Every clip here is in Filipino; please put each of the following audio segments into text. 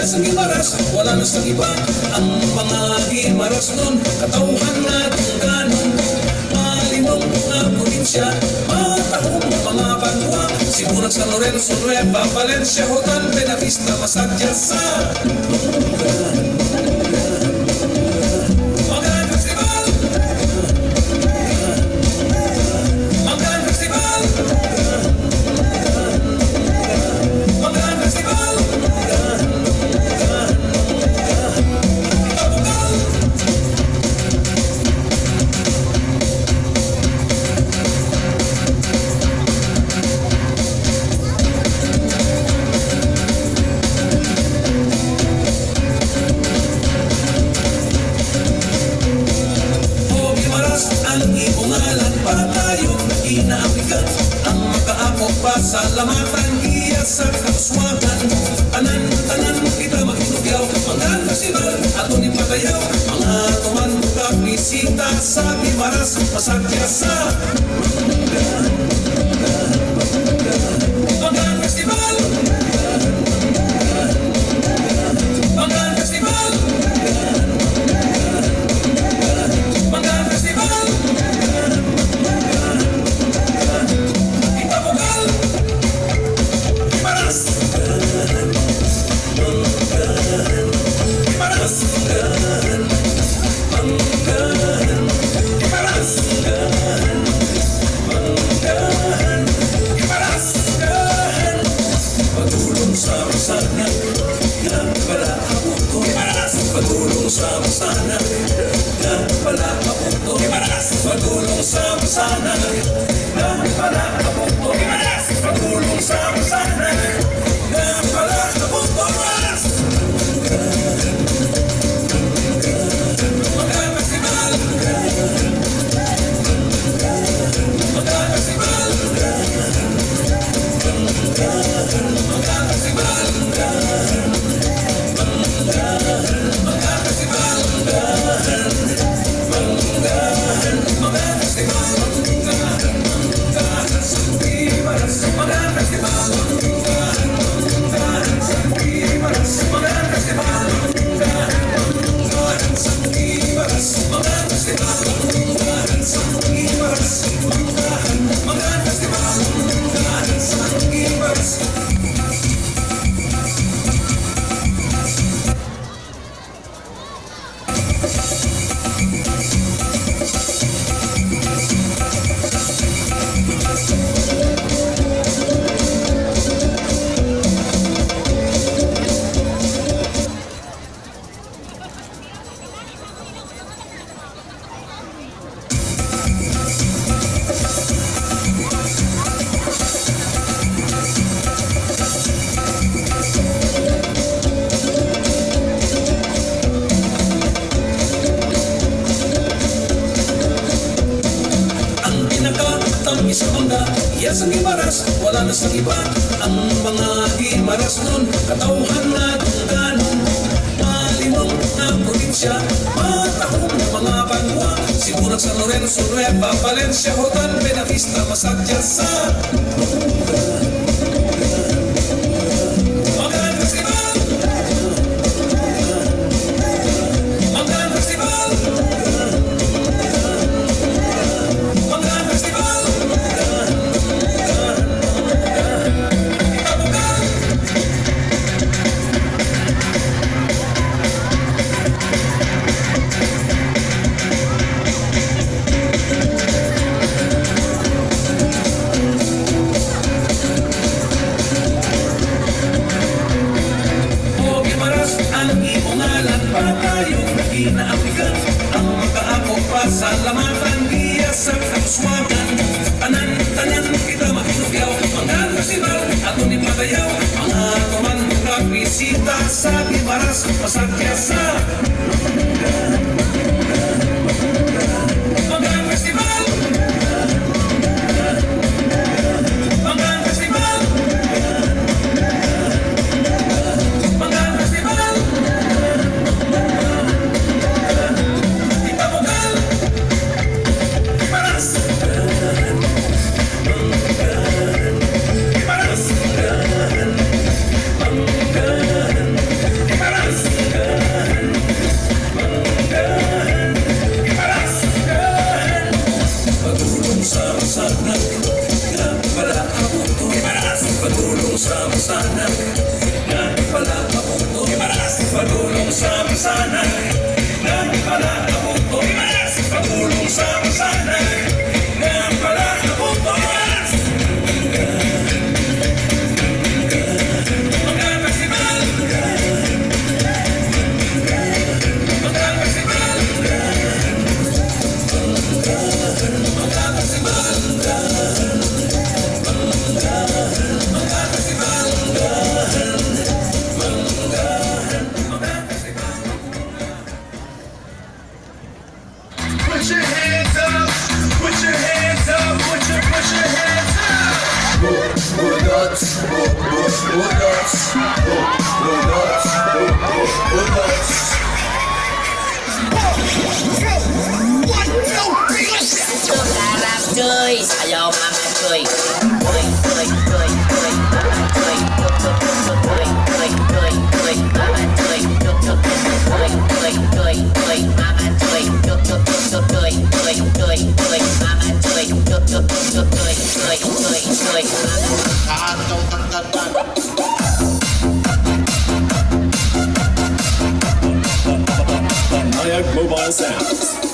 Sa Gimaras, wala na sa iba. Ang mga Gimaras nun, katauhan na ganon. Malinong mga probinsya, matahong mga banwa. Siguran San Lorenzo, Nueva Valencia, Hotan, Benavista, Masadya sa Magaan Festival. Magaan Festival. Magaan Festival. Salamatan iya sa kauswagan. Tanan-tanan kita magtugyaw. Magaan Festival ato ni patayaw. Mga tumandukak bisita sa Gimaras, Masadya sa Magaan Festival. Magaan Festival. Magaan Festival. Pagulong sama-sana, na pala kapunto. Pagulong sama-sana, na pala kapunto. Pagulong sama-sana, na pala kapunto. Magaan Festival. Magaan Festival. Magaan Festival. Sa Gimaras, wala na sa iba. Ang mga Gimaras nun, katauhan na ganon. Malinong na probinsya, matahong mga banwa. Siguran San Lorenzo, Nueva Valencia, Hotan, Benavista, Masadya sa Magaan Festival. Magaan Festival. Magaan Festival. Inaapigan ang makaakop pa sa lamatan iya sa kauswagan. Tanan-tanan kita makinugyaw. Magaan Festival ato ni patayaw. Mga tumandukak bisita sa Gimaras, Masadya sa Magaan Festival. Magaan Festival. Ayaw mga choy. Choy, choy, choy, choy, mga choy. Chok, chok, chok, chok, choy, choy, choy, choy, mga choy. Chok, chok, chok, chok, choy, choy, choy, choy, mga choy. Chok, chok, chok, chok, choy, choy, choy, choy, mga choy. Chok, chok, chok, chok, choy, choy, choy, choy, mga Kataw ng ganda. Hayag Mobile Sounds.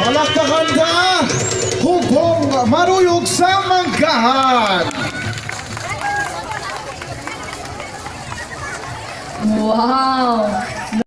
Palakpakan ka! Hugong maruyog sa manggahan! Wow!